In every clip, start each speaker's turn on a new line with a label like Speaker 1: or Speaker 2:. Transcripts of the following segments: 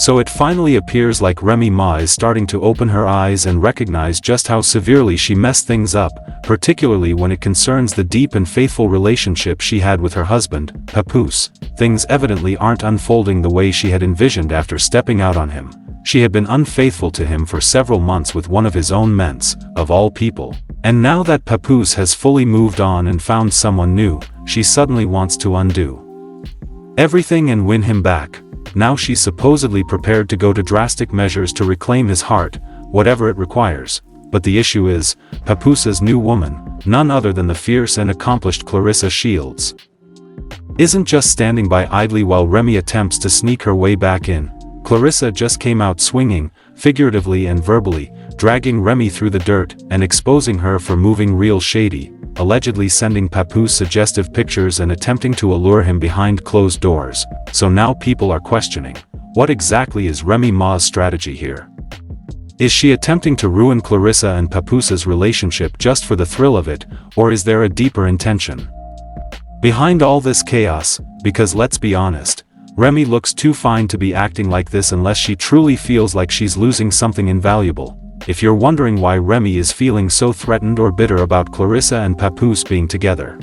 Speaker 1: So it finally appears like Remy Ma is starting to open her eyes and recognize just how severely she messed things up, particularly when it concerns the deep and faithful relationship she had with her husband, Papoose. Things evidently aren't unfolding the way she had envisioned after stepping out on him. She had been unfaithful to him for several months with one of his own mens, of all people. And now that Papoose has fully moved on and found someone new, she suddenly wants to undo everything and win him back. Now she's supposedly prepared to go to drastic measures to reclaim his heart, whatever it requires. But the issue is, Papoose's new woman, none other than the fierce and accomplished Clarisse Shields, isn't just standing by idly while Remy attempts to sneak her way back in. Clarisse just came out swinging, figuratively and verbally, dragging Remy through the dirt and exposing her for moving real shady, allegedly sending Papoose suggestive pictures and attempting to allure him behind closed doors. So now people are questioning, what exactly is Remy Ma's strategy here? Is she attempting to ruin Clarisse and Papoose's relationship just for the thrill of it, or is there a deeper intention behind all this chaos? Because let's be honest, Remy looks too fine to be acting like this unless she truly feels like she's losing something invaluable. If you're wondering why Remy is feeling so threatened or bitter about Clarisse and Papoose being together,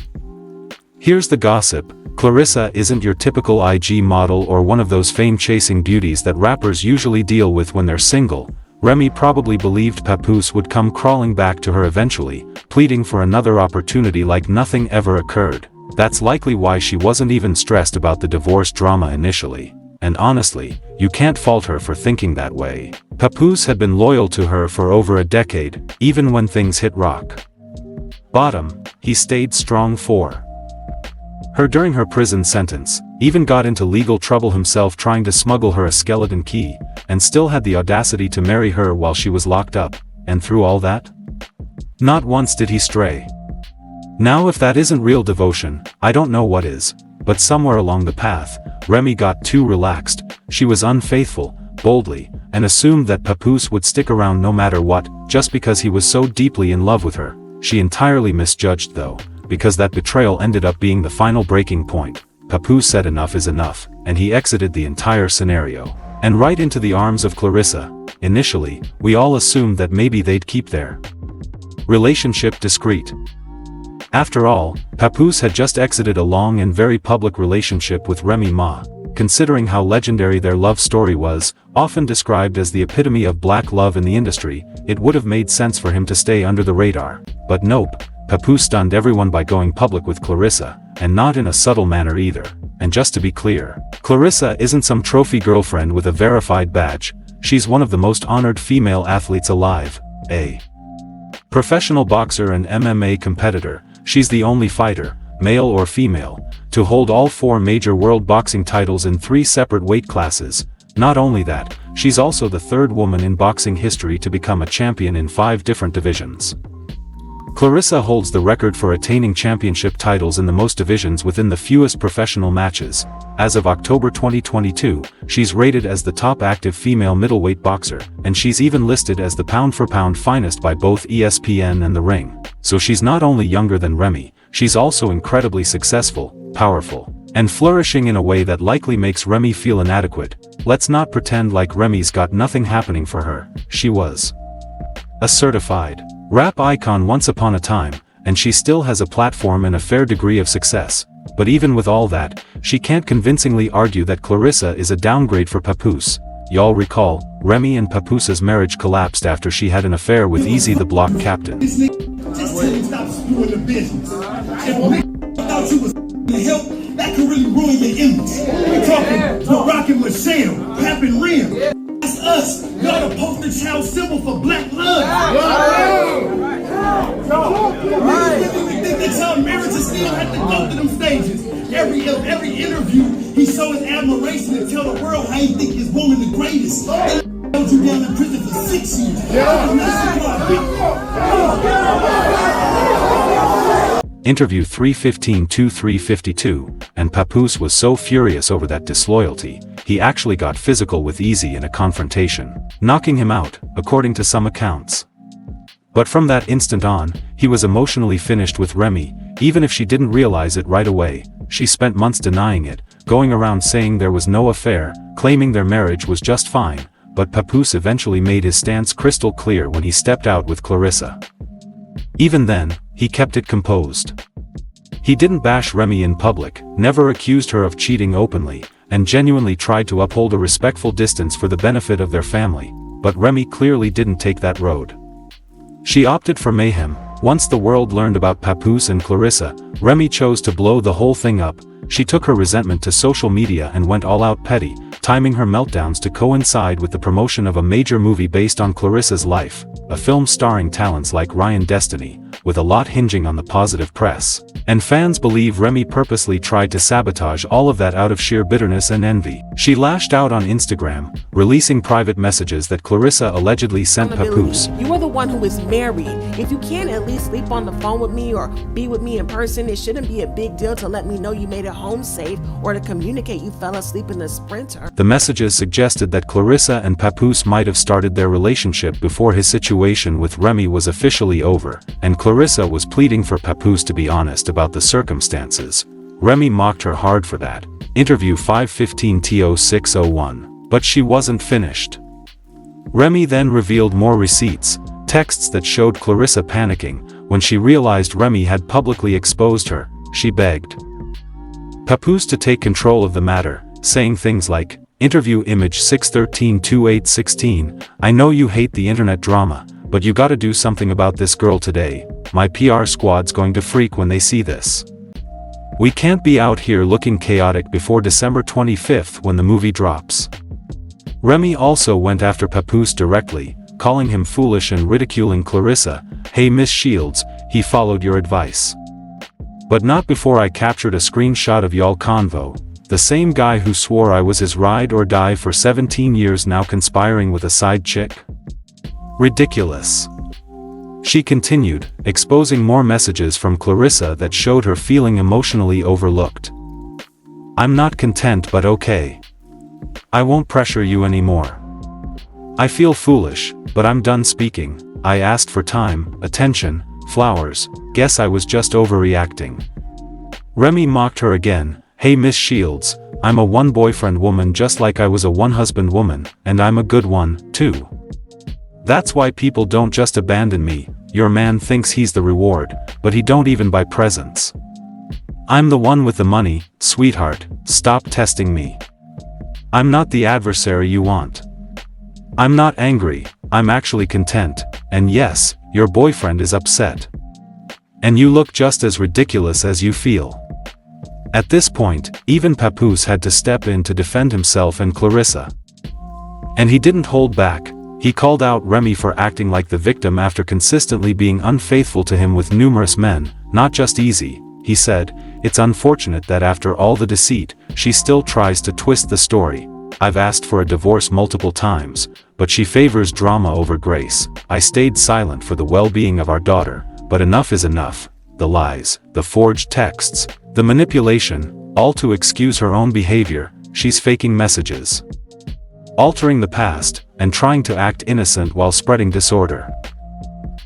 Speaker 1: here's the gossip. Clarisse isn't your typical IG model or one of those fame-chasing beauties that rappers usually deal with when they're single. Remy probably believed Papoose would come crawling back to her eventually, pleading for another opportunity like nothing ever occurred. That's likely why she wasn't even stressed about the divorce drama initially. And honestly, you can't fault her for thinking that way. Papoose had been loyal to her for over a decade, even when things hit rock bottom, he stayed strong for her during her prison sentence, even got into legal trouble himself trying to smuggle her a skeleton key, and still had the audacity to marry her while she was locked up. And through all that, not once did he stray. Now if that isn't real devotion, I don't know what is. But somewhere along the path, Remy got too relaxed. She was unfaithful, boldly, and assumed that Papoose would stick around no matter what, just because he was so deeply in love with her. She entirely misjudged though, because that betrayal ended up being the final breaking point. Papoose said enough is enough, and he exited the entire scenario, and right into the arms of Clarisse. Initially, we all assumed that maybe they'd keep their relationship discreet. After all, Papoose had just exited a long and very public relationship with Remy Ma. Considering how legendary their love story was, often described as the epitome of black love in the industry, it would have made sense for him to stay under the radar. But nope, Papoose stunned everyone by going public with Clarisse, and not in a subtle manner either. And just to be clear, Clarisse isn't some trophy girlfriend with a verified badge. She's one of the most honored female athletes alive, a professional boxer and MMA competitor. She's the only fighter, male or female, to hold all 4 major world boxing titles in 3 separate weight classes. Not only that, she's also the 3rd woman in boxing history to become a champion in 5 different divisions. Clarisse holds the record for attaining championship titles in the most divisions within the fewest professional matches. As of October 2022, she's rated as the top active female middleweight boxer, and she's even listed as the pound-for-pound finest by both ESPN and The Ring. So she's not only younger than Remy, she's also incredibly successful, powerful, and flourishing in a way that likely makes Remy feel inadequate. Let's not pretend like Remy's got nothing happening for her. She was a certified rap icon once upon a time, and she still has a platform and a fair degree of success. But even with all that, she can't convincingly argue that Clarisse is a downgrade for Papoose. Y'all recall, Remy and Papoose's marriage collapsed after she had an affair with Easy the Block Captain.
Speaker 2: Just tell him stop screwing the business. If thought you was help, that could really ruin your image. We're talking Barack and Michelle, Pap and Rim. That's us. Y'all the poster child symbol for black love. We think that y'all marriages still have to go through them stages. Every interview, he show his admiration and tell the world how he think his woman the greatest. They held you down in prison for 6 years.
Speaker 1: Interview 315-352, and Papoose was so furious over that disloyalty, he actually got physical with Easy in a confrontation, knocking him out, according to some accounts. But from that instant on, he was emotionally finished with Remy. Even if she didn't realize it right away, she spent months denying it, going around saying there was no affair, claiming their marriage was just fine, but Papoose eventually made his stance crystal clear when he stepped out with Clarisse. Even then, he kept it composed. He didn't bash Remy in public, never accused her of cheating openly, and genuinely tried to uphold a respectful distance for the benefit of their family, but Remy clearly didn't take that road. She opted for mayhem. Once the world learned about Papoose and Clarisse, Remy chose to blow the whole thing up. She took her resentment to social media and went all out petty, timing her meltdowns to coincide with the promotion of a major movie based on Clarisse's life, a film starring talents like Ryan Destiny, with a lot hinging on the positive press. And fans believe Remy purposely tried to sabotage all of that out of sheer bitterness and envy. She lashed out on Instagram, releasing private messages that Clarisse allegedly sent Papoose.
Speaker 3: You are the one who is married. If you can't at least sleep on the phone with me or be with me in person, it shouldn't be a big deal to let me know you made it home safe or to communicate you fell asleep in the Sprinter.
Speaker 1: The messages suggested that Clarisse and Papoose might have started their relationship before his situation with Remy was officially over, and Clarisse was pleading for Papoose to be honest about the circumstances. Remy mocked her hard for that. Interview 5/15/06/01. But she wasn't finished. Remy then revealed more receipts, texts that showed Clarisse panicking. When she realized Remy had publicly exposed her, she begged Papoose to take control of the matter, saying things like, interview image 6/13/28/16, I know you hate the internet drama, but you gotta do something about this girl today. My PR squad's going to freak when they see this. We can't be out here looking chaotic before December 25th when the movie drops. Remy also went after Papoose directly, calling him foolish and ridiculing Clarisse. Hey Miss Shields, he followed your advice. But not before I captured a screenshot of y'all convo. The same guy who swore I was his ride or die for 17 years now conspiring with a side chick? Ridiculous. She continued, exposing more messages from Clarisse that showed her feeling emotionally overlooked. I'm not content but okay. I won't pressure you anymore. I feel foolish, but I'm done speaking. I asked for time, attention, flowers, guess I was just overreacting. Remy mocked her again, hey Miss Shields, I'm a one-boyfriend woman just like I was a one-husband woman, and I'm a good one, too. That's why people don't just abandon me. Your man thinks he's the reward, but he don't even buy presents. I'm the one with the money, sweetheart, stop testing me. I'm not the adversary you want. I'm not angry, I'm actually content, and yes, your boyfriend is upset. And you look just as ridiculous as you feel. At this point, even Papoose had to step in to defend himself and Clarisse. And he didn't hold back. He called out Remy for acting like the victim after consistently being unfaithful to him with numerous men, not just easy. He said, it's unfortunate that after all the deceit, she still tries to twist the story. I've asked for a divorce multiple times, but she favors drama over grace. I stayed silent for the well-being of our daughter, but enough is enough. The lies, the forged texts, the manipulation, all to excuse her own behavior. She's faking messages, altering the past, and trying to act innocent while spreading disorder.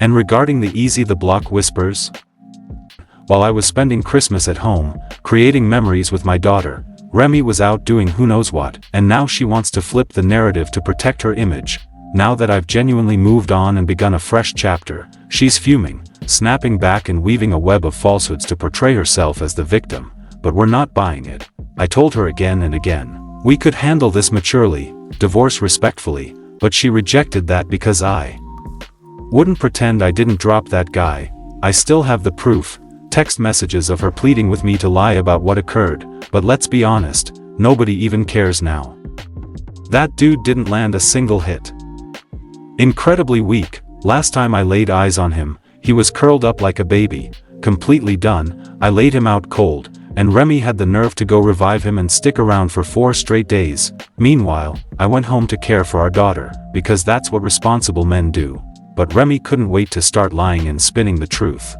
Speaker 1: And regarding the easy the block whispers? While I was spending Christmas at home, creating memories with my daughter, Remy was out doing who knows what, and now she wants to flip the narrative to protect her image. Now that I've genuinely moved on and begun a fresh chapter, she's fuming, snapping back and weaving a web of falsehoods to portray herself as the victim. But we're not buying it. I told her again and again, we could handle this maturely, divorce respectfully, but she rejected that because I wouldn't pretend I didn't drop that guy. I still have the proof, text messages of her pleading with me to lie about what occurred, but let's be honest, nobody even cares now. That dude didn't land a single hit. Incredibly weak. Last time I laid eyes on him, he was curled up like a baby, completely done. I laid him out cold, and Remy had the nerve to go revive him and stick around for 4 straight days. Meanwhile, I went home to care for our daughter, because that's what responsible men do. But Remy couldn't wait to start lying and spinning the truth.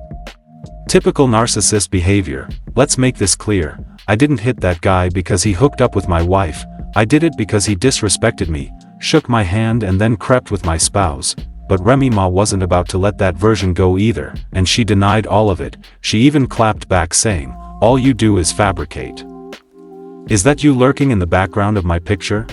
Speaker 1: Typical narcissist behavior. Let's make this clear. I didn't hit that guy because he hooked up with my wife. I did it because he disrespected me, shook my hand and then crept with my spouse. but Remy Ma wasn't about to let that version go either, and she denied all of it. She even clapped back saying, "All you do is fabricate. Is that you lurking in the background of my picture?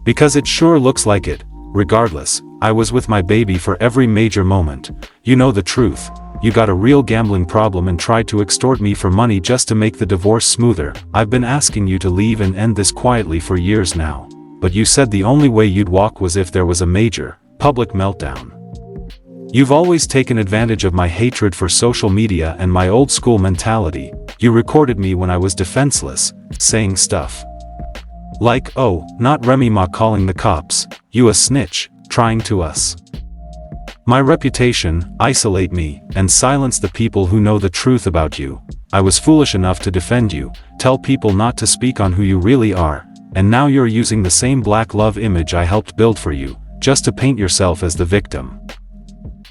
Speaker 1: Because it sure looks like it. Regardless, I was with my baby for every major moment. You know the truth. You got a real gambling problem and tried to extort me for money just to make the divorce smoother. I've been asking you to leave and end this quietly for years now. But you said the only way you'd walk was if there was a major, public meltdown. You've always taken advantage of my hatred for social media and my old school mentality. You recorded me when I was defenseless, saying stuff like, oh, not Remy Ma calling the cops, you a snitch, trying to us. My reputation, isolate me, and silence the people who know the truth about you. I was foolish enough to defend you, tell people not to speak on who you really are, and now you're using the same black love image I helped build for you, just to paint yourself as the victim."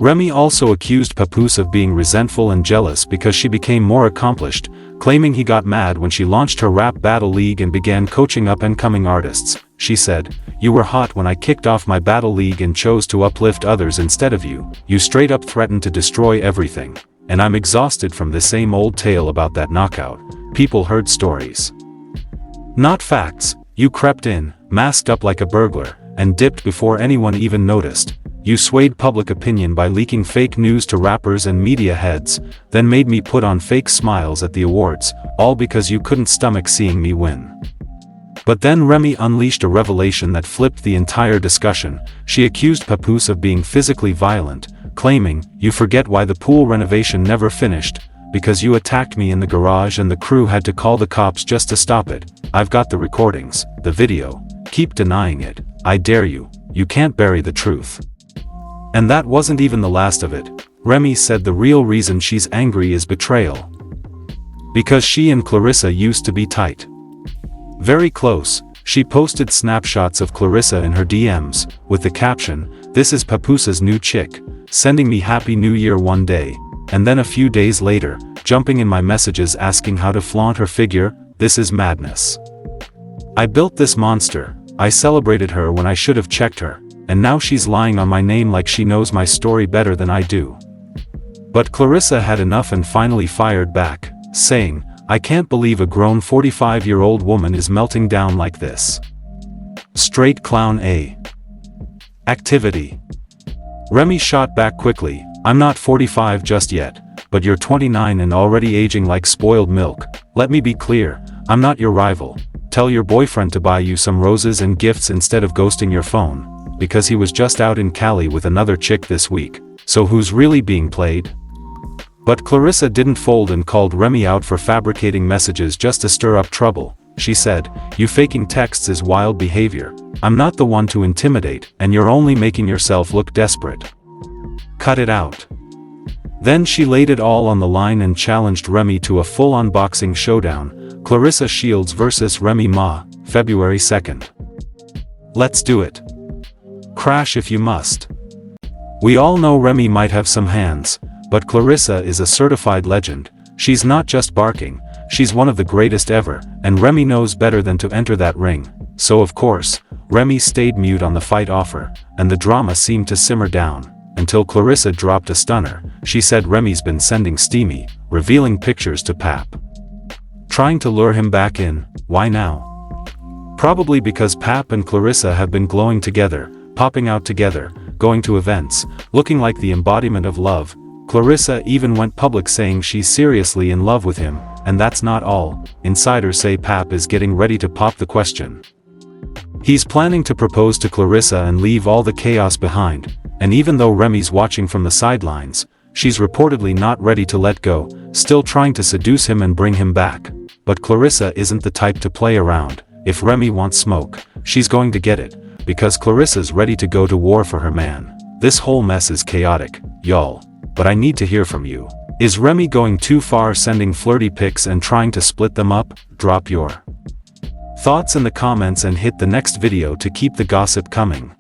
Speaker 1: Remy also accused Papoose of being resentful and jealous because she became more accomplished, claiming he got mad when she launched her rap battle league and began coaching up-and-coming artists. She said, "You were hot when I kicked off my battle league and chose to uplift others instead of you. You straight up threatened to destroy everything. And I'm exhausted from the same old tale about that knockout. People heard stories, not facts. You crept in, masked up like a burglar, and dipped before anyone even noticed. You swayed public opinion by leaking fake news to rappers and media heads, then made me put on fake smiles at the awards, all because you couldn't stomach seeing me win." But then Remy unleashed a revelation that flipped the entire discussion. She accused Papoose of being physically violent, claiming, "You forget why the pool renovation never finished, because you attacked me in the garage and the crew had to call the cops just to stop it. I've got the recordings, the video. Keep denying it. I dare you. You can't bury the truth." And that wasn't even the last of it. Remy said the real reason she's angry is betrayal. Because she and Clarisse used to be tight. Very close. She posted snapshots of Clarisse in her DMs, with the caption, "This is Papoose's new chick, sending me Happy New Year one day," and then a few days later, jumping in my messages asking how to flaunt her figure. This is madness. I built this monster, I celebrated her when I should have checked her, and now she's lying on my name like she knows my story better than I do. But Clarisse had enough and finally fired back, saying, "I can't believe a grown 45-year-old woman is melting down like this. Straight clown A. Activity." Remy shot back quickly, "I'm not 45 just yet, but you're 29 and already aging like spoiled milk. Let me be clear, I'm not your rival. Tell your boyfriend to buy you some roses and gifts instead of ghosting your phone, because he was just out in Cali with another chick this week, so who's really being played?" But Clarisse didn't fold and called Remy out for fabricating messages just to stir up trouble. She said, "You faking texts is wild behavior. I'm not the one to intimidate, and you're only making yourself look desperate. Cut it out." Then she laid it all on the line and challenged Remy to a full-on boxing showdown. Clarisse Shields vs Remy Ma, February 2nd. Let's do it. Crash if you must. We all know Remy might have some hands, but Clarisse is a certified legend. She's not just barking, she's one of the greatest ever, and Remy knows better than to enter that ring. So of course, Remy stayed mute on the fight offer, and the drama seemed to simmer down, until Clarisse dropped a stunner. She said Remy's been sending steamy, revealing pictures to Pap, trying to lure him back in. Why now? Probably because Pap and Clarisse have been glowing together, popping out together, going to events, looking like the embodiment of love. Clarisse even went public saying she's seriously in love with him, and that's not all. Insiders say Pap is getting ready to pop the question. He's planning to propose to Clarisse and leave all the chaos behind, and even though Remy's watching from the sidelines, she's reportedly not ready to let go, still trying to seduce him and bring him back. But Clarisse isn't the type to play around. If Remy wants smoke, she's going to get it, because Clarissa's ready to go to war for her man. This whole mess is chaotic, y'all. But I need to hear from you. Is Remy going too far sending flirty pics and trying to split them up? Drop your thoughts in the comments and hit the next video to keep the gossip coming.